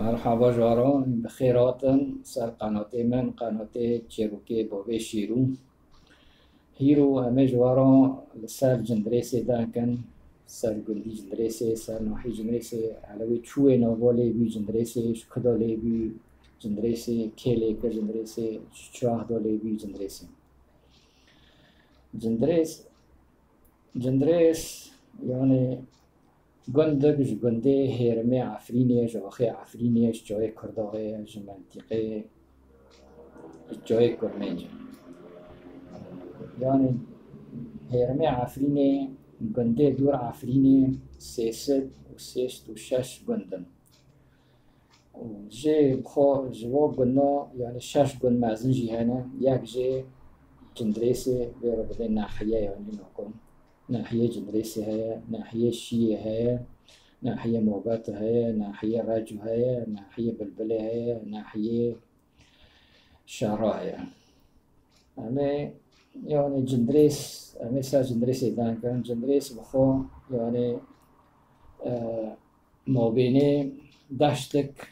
مرحبا جواران بخیراتن سر قناة من قناة چروکی بابی شیرو هیرو همه جواران سر جندریسه دانکن سر گندی جندریسه سر نوحی جندریسه علوی چوه نواله بی جندریسه شکداله بی جندریسه کلی که جندریسه چراه داله بی جندریسه جندریس یعنی گندگ گنده هرمه عفرینه جواخی عفرینه جای کرداغه منطقه جای کرمنج یعنی هرمه عفرینه گنده دور عفرینه سیست و سیست و شش گندن و جه بخوا جواب گنده یعنی شش گند مازن جیهانه یک جه جندریسه بیره بده ناحیه یعنی نکن ناحية جندريسي هي ناحية شيء هي ناحية موبات هي ناحية راجو هي ناحية بلبلة هي ناحية شارع هي أما يعني جندريس أما سا جندريس إذا كان جندريس بخو يعني موبيني داشتك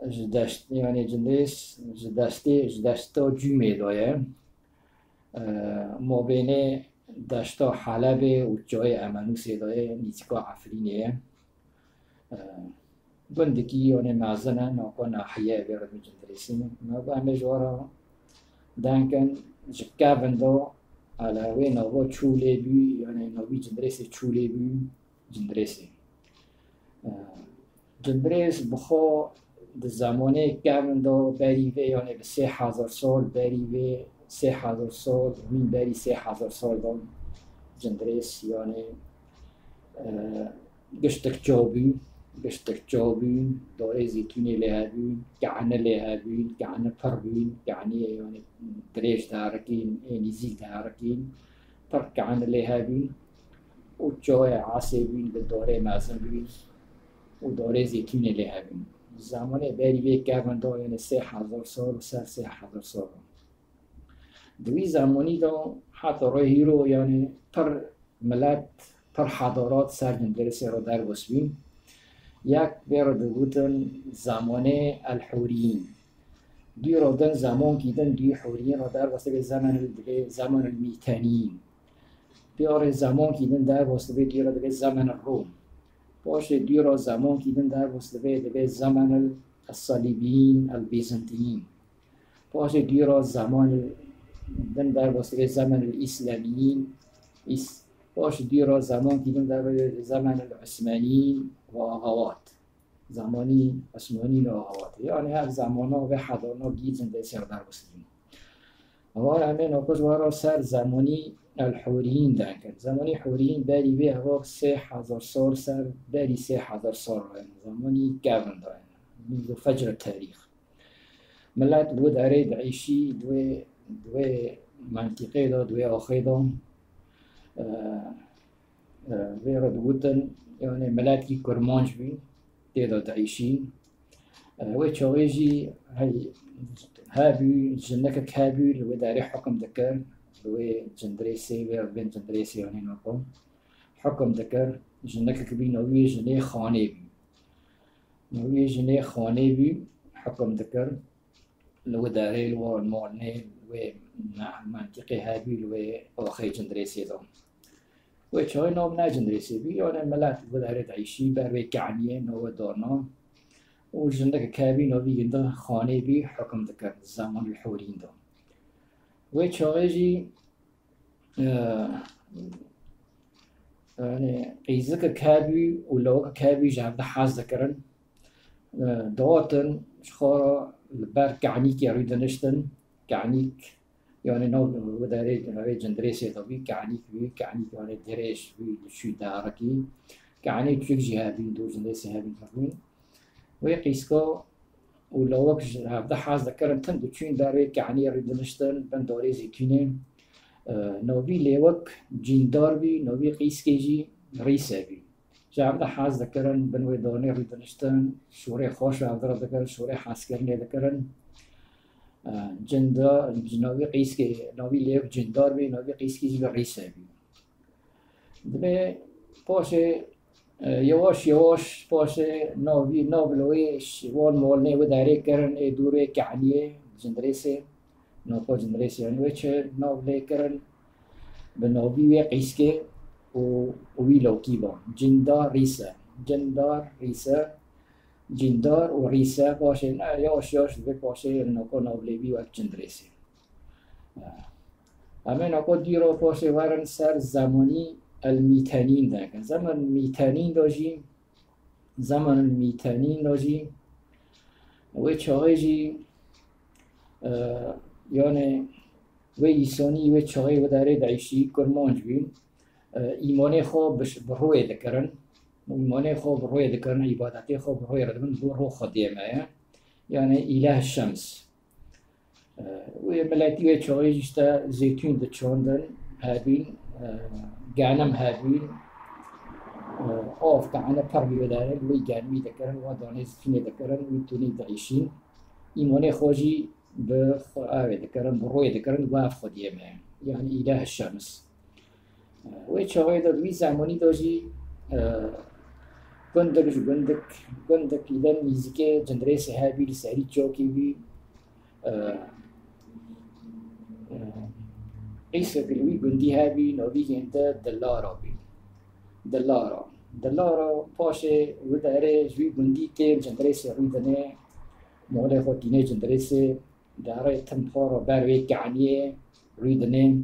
جداشت يعني جندريس جداشتو جمعه دوية موبيني داشتا حلب و جای امنوسی داره نیتیکا عفرینه بندگی یعنی مازنه ناکو ناحیه بیرد می جندریسین ناکو همه جوارا دانکن جکا بندو علاوه ناکو چوله بی یعنی ناوی جندریسی چوله بی جندریسی جندریس بخو ده زمانه که بندو بریوه یعنی به 3000 سال بریوه 3000 سال من بری 3000 سال دام جندریس یعنی گشتک جابی داره زیتونی لهبی گعنه لهبی گعنه پروین گعنه یعنی دریش دارکین نیزی دارکین پر گعنه لهبی و جای عاصبین به داره مازن بین و داره زیتونی لهبی زمان بری به کردن داره یعنی 3000 سال و 3000 سال دوی زمانی دا حتی راهی رو یعنی پر ملت پر حضارات سر جندریسی رو در بسویم یک بیرد بودن زمان الحوريين دوی رو دن زمان کیدن دوی حوريين رو در بسته به زمان الميتانيين بیاره زمان کیدن در بسته به دوی رو به زمان الروم باشه دوی رو زمان کیدن در بسته به زمان الصليبيين البيزنطيين باشه دوی رو زمان دن در واسطه زمان الإسلاميين باش ديرا زمان كيدن در زمان العثمانيين وآغاوات زماني عثماني وآغاوات يعني هر زمانا و حضارنا گیزن در سر در واسطه هوا همه ناکوز وارا سر زمانی الحوريين دانکن زمانی حوريين بری به هوا 3000 سال سر بری 3000 سال رای زمانی گرن دارن منذ فجر التاريخ ملت بود اريد عيشي دوی منطقه دا دوی آخه دا ویرد بودن یعنی ملت کی کرمانج بی تیدا تعیشین و چاویجی هابی جنکک هابی لوی داری حکم دکر لوی جندریسی ویرد بین جندریسی یعنی نکم حکم دکر جنکک بی نوی جنه خانه بی نوی جنه خانه بی حکم دکر لو داري لو المولني و منطقه هابيل و آخي جندريسي دو و چای نام نه جندريسي بي يعني ملت و داري تعيشي بر و كعنيه نو دارنا و جندك كابي نو بي جنده خانه بي حكم ذكر زمان الحورين دو و چايجي يعني قيزك كابي و لو كابي جاب حاز ذكرن دواتن شخارا بر كعنيك يريد نشتن كعنيك يعني نو وداري جندريسي طبي كعنيك يعني دريش بي شو داركي كعنيك شو جهابي دو جندريسي هابي فرمين ويقيسكو ولو هذا حاز ذكرن تندو تشين داري كعني يريد نشتن بن داري زيتوني نوبي ليوك جيندار بي نوبي قيسكي جي ريسا بي جاب حاز ذكرن بنوي دوني ريد نشتن شوري خوش عبدالله ذكرن شوري حاسكرني ذكرن جندا نوبي قيسكي نوبي ليوك جندار بي نوبي قيسكي جي ريسا بي دبي باشه یواش یواش باشه ناوی نابلویش وان مولنه و داره کرن دوره کعنیه جندرسه ناپا جندرسه یعنی چه نابله کرن به ناوی و قیسکه و وی لوکی با جندار ریسه جندار ریسه جندار و ریسه باشه نه یواش یواش به باشه ناکا نابله بی و جندرسه همه ناکا دیرو باشه ورن سر زمانی الميتانين ده زمن الميتانين داجي زمن الميتانين داجي و چاهی یعنی و ایسانی و چاهی و داره دعیشی کرمانج بین ایمان خواب بروی دکرن ایمان خواب بروی دکرن عبادت خواب بروی ردمن برو خدیمه یعنی اله الشمس و ملتی و چاهی جسته زیتون دچاندن هبین گانم هابین آف كأنا فرمي بداره لوي جانوي ذكرن ودانيز فيني ذكرن ويتوني دعيشين إيماني خوجي بخاوي ذكرن بروي ذكرن واف خديمه يعني إله الشمس ويتشاوي دا دوي زماني داجي گندك إذا ميزيكي جندريس هابي لسهري جوكي بي قيسة بالوي گندي هابي نوبي هنده دلارا بي دلارا پاشه و داره جوی گندی تیم جندرس روی دنه موله خودینه جندرس داره تنفار و بر وی کعنیه روی دنه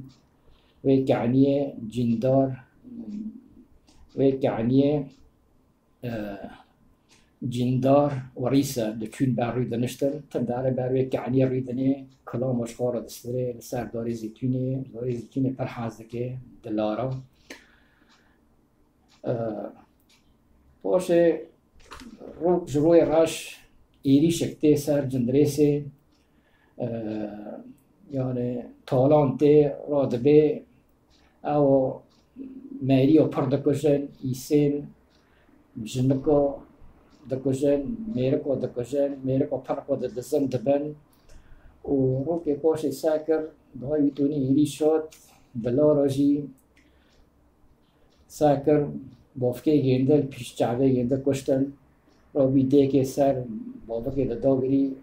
وی کعنیه جندار وی کعنیه جندار و ریسه دکون بر روی دنشتن تن داره بر وی کعنیه روی دنه کلامش خاره دستره سر داره زیتونه پرحاز دکه دلارا باشه روی راش ایری شکته سر جندرسه یعنی تالان ته رادبه او میری و پر دکشن ایسین جنکو دکشن میرکو دکشن میرکو پرکو دزن دبن و رو که باشه ساکر دهایی تونی ایری شد دلاراجی ساکر بافکه گندل پیش جعبه گندل کشتن را بیده که سر بافکه داگری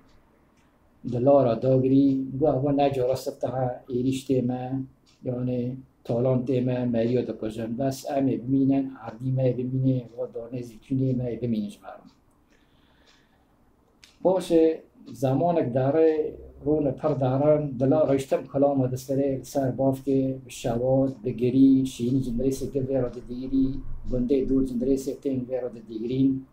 دلارا داگری گوه و نجا راستها ایریش تیمه یعنی تالان تیمه مریو دا کشن بس امه بمینن عردی مه بمینه و دانه زیتونه مه بمینش برم باشه زمانک داره رون پر دارن دلار رشتم کلام دستره سر باف که شواد بگری شینی جندرسه که ویرا دیگری بنده دور جندرسه تنگ ویرا دیگرین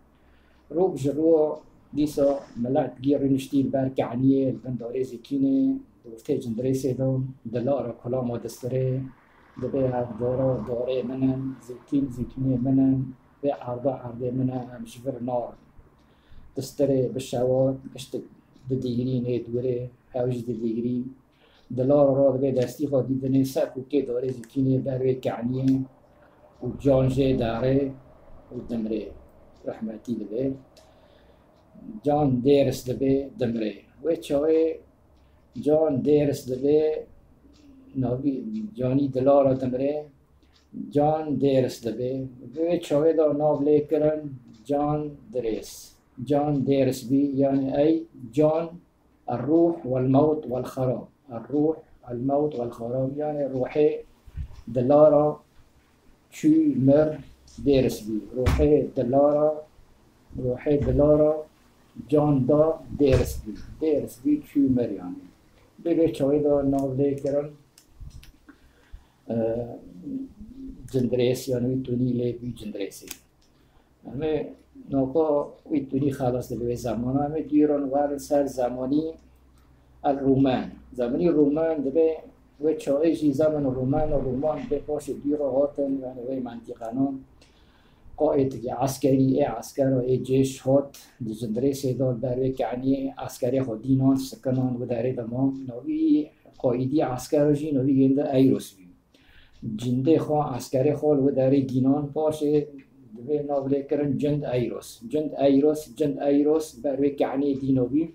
روب جرو دیسا ملت گیر نشتیل بر کعنیه البنداره زیتونه دوفته جندرسه دون دلار کلام دستره دبه دارا داره منن زیتونه منن به عرضه منن همشور نار دستره بشواد اشتک دیگری نه دوره هاوج دیگری دلار را به دستی خود دیدن سر کوکه داره زیتونه بروی کعنیه و جانجه داره و دمره رحمتی لبه جان درس لبه دمره و چاوه جان درس لبه ناوی جانی دلار دمره جان درس لبه و چاوه دا ناو لیکرن جان درس بي يعني أي جان الروح والموت والخراب الروح الموت والخراب يعني روحي دلارا شو مر درس بي روحي دلارا جان دا درس بي شو مر يعني بيجي شوي دا ناولي كرن جندريس يعني توني لي بي جندريسي همه نوكا ويتوني خلاص دلوي زمان همه ديران وارن سر زماني الرومان زماني الرومان دبي وچايجي زمن الرومان بپاش ديرا هاتن يعني وي منطقانان قائد عسكري عسكر و جيش هات جندري سيدال بروي كعني عسكري خود دينان سكنان و داره دمان نوي قائدي عسكر جي نوي گنده ايروس بي جنده خواه عسكري خال و داره دينان باشه دوی ناوله کرن جند ایروس بروی کعنی دینوی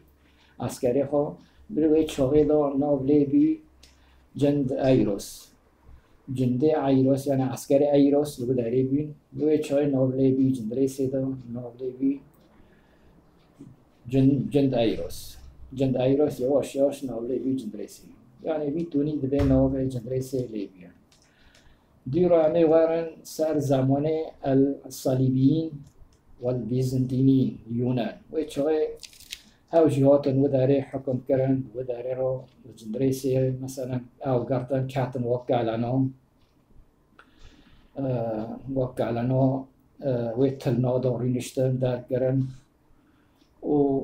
عسکری ها بروی چاقه دا ناوله بی جند ایروس جنده ایروس یعنی عسکر ایروس لو داری بین لو چای نابلی بی جندریسی دا نابلی بی جند ایروس یواش یواش نابلی بی جندریسی یعنی بی تونی دبی نابلی جندریسی لیبیا دیرو همه وارن سر زمان الصلیبیین والبیزنطینیین یونان و چای هاو جهاتن و داره حکم کردن و داره رو جندریسی مثلا او گرتن کاتن وكالانو ويتلنا دوري نشتن دار كرن و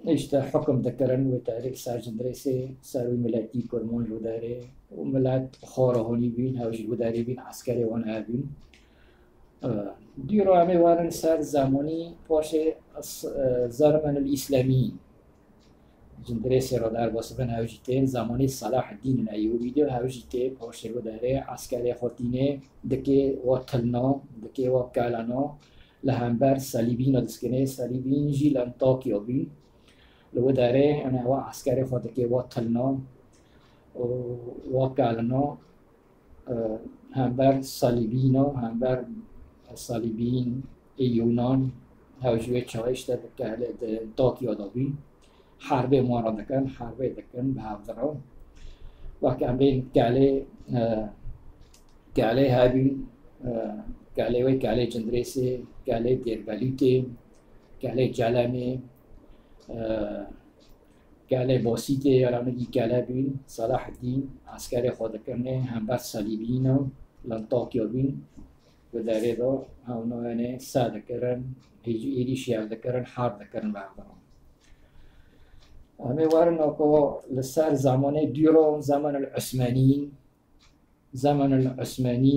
نشتا حكم دكرن وتاريخ ساجن دريسي ساروي ملاتي كرمون لو داري وملات خورا هوني بين هاوجي لو داري بين عسكري وانا بين ديرو عمي وارن سار زماني باشي زرمن الإسلاميين جندريسي رو دار باسبن هاوجيتين زماني صلاح الدين الأيوبي دو هاوجيتين باشي رو داري عسكري خوتيني دكي وطلنا دكي وكالنا لهمبر صليبين دسكني صليبين جي لانطاكيو بين لو داري انا هو عسكري خوتكي وطلنا وكالنا همبر صليبين يونان هاوجوه چايش دا طاكيو دا بين حرب مارا دکن حرب دکن به هفدرو وقت بین کاله هابین کاله جندریسی کاله دیربلیتی کاله جلمه کاله باسیتی یارانگی کاله بین صلاح الدین عسکر خود کرنه هم بر صلیبین و لانطاکیا بین و داره دا هاونو یعنی ساده کرن هیچ ایری شیار دکرن حرب دکرن به هفدرو همه وارن اكو لسار زمان ديرو زمن العثمانيين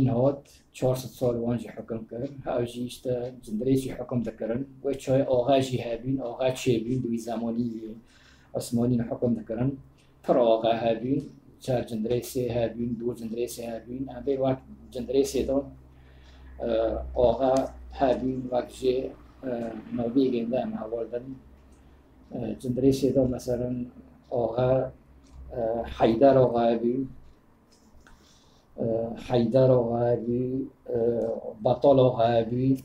هات 400 سال وانجي حكم كر هاوجي اشتا جندريسي حكم دكرن وچاي آغا جي هابين آغا چيبين دوي زماني عثمانيين حكم دكرن پر آغا هابين چار جندريسي هابين دو جندريسي هابين همه وقت جندريسي دو آغا هابين وقت جي نوبيگين دام هاوالدن جندريسي دو مثلا آغا حيدر آغا بي بطل آغا بي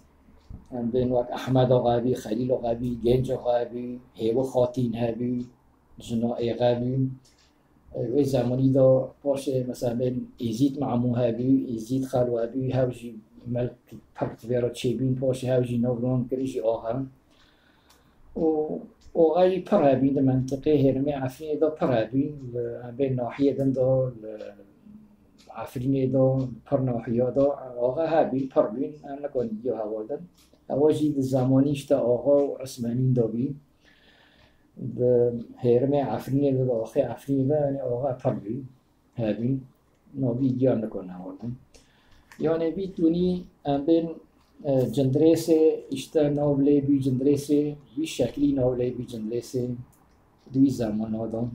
بين وقت أحمد آغا بي خليل آغا بي جنج آغا بي هيو خاتين هابي جنا آغا بي و زماني دو باشه مثلا بين إزيد معمو هابي إزيد خلو هابي هاوجي ملك پرت ويرا چيبين باشه هاوجي نوران كريجي آغا و آغای پرابین در منطقه هرمه عفرینه دا پرابین به ناحیه دن دا عفرینه دا پر ناحیه دا آغا هابین پربین هم نکنی یا هوالدن هواجی در زمانیش دا آغا و عثمانین دا بین در هرمه عفرینه دا آخه عفرینه دا یعنی آغا پربین هابین نابی یا نکن هوالدن یعنی بیتونی هم بین جندريسي اشتا نوبلي بي جندريسي بي شكلي نوبلي بي جندريسي دوي زمان هذا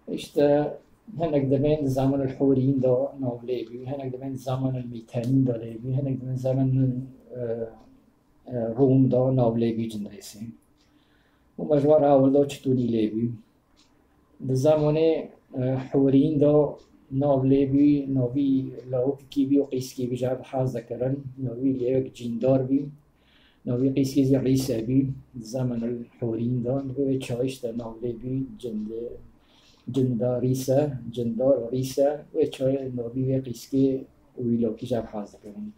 اشتا هناك دمين زمن الحوريين دا نوبلي بي هناك دمين زمن الميتانين دا ليبي هناك دمين زمن روم دا نوبلي بي جندريسي ومجوار اول دا چطوري ليبي دا زمان حوريين دا ناولی بی ناوی لاوک کی بی و قیس کی بی جاب حاضر ذکرن ناوی لیک جندار بی ناوی قیس کی رئیس بی زمان الحورین دان و چایش در ناولی بی جنداریسه جندار ریسه و چای ناوی قیس کی ویلاکی جاب حاضر ذکرن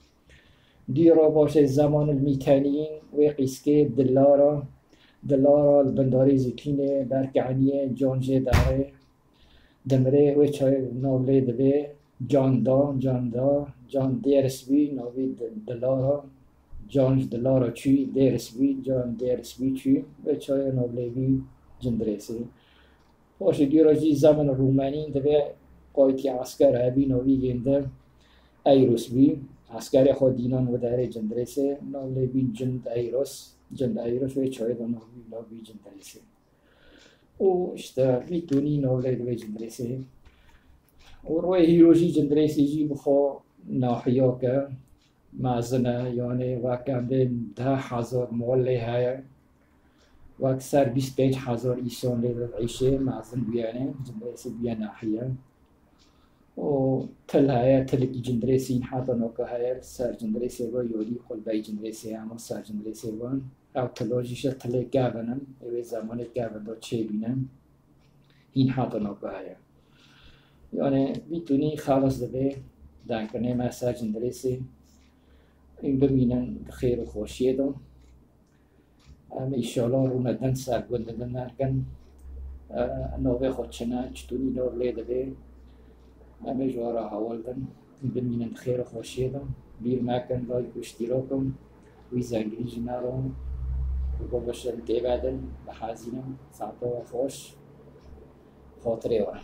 دیرا باشه زمان المیتانیین و قیس کی دلارا البنداری زکینه برکعنیه جانجه داره دمره و چای ناولی دوی جان دیرس بی ناوی دلارا جانج دلارا چی دیرس بی جان دیرس بی چی و چای ناولی بی جندرسی باشه دیرا جی زمان رومانی دوی قایتی عسکر هبی ناوی گنده ایروس بی عسکر خود دینان و داره جندرسی ناولی بی جند ایروس و چای ناوی جندرسی و işte میتونی نوله دوی جندرسی و روی هیروژی جندرسی جی بخوا ناحیا که مازنه یعنی وکم به 10,000 موله های و اکثر 25,000 ایسان لیدر عیشه مازن بیانه جندرسی بیان ناحیا و تل هاي تلقي جندريسين حاطة نوكا هاي سر جندريسي با يولي قل باي جندريسي هاما سر جندريسي بان او تلوجيش تلي قابنن اوه زمان قابن دو چه بینن این حاطة نوكا هاي يعني بيتوني خالص دبي دانكني ما سر جندريسي این بمینن خیر و خوشیه دو ایشالا رو ندن سر گندن نرکن نوه خودشنا چطوری نور لیده بی جوارا حوالدن بمینن خیر و خوشیه دو بیر مکن لایک و اشتراکم وی زنگی جنارم و باشن تیبادن بحازینم ساعتا و خوش خاطره وارم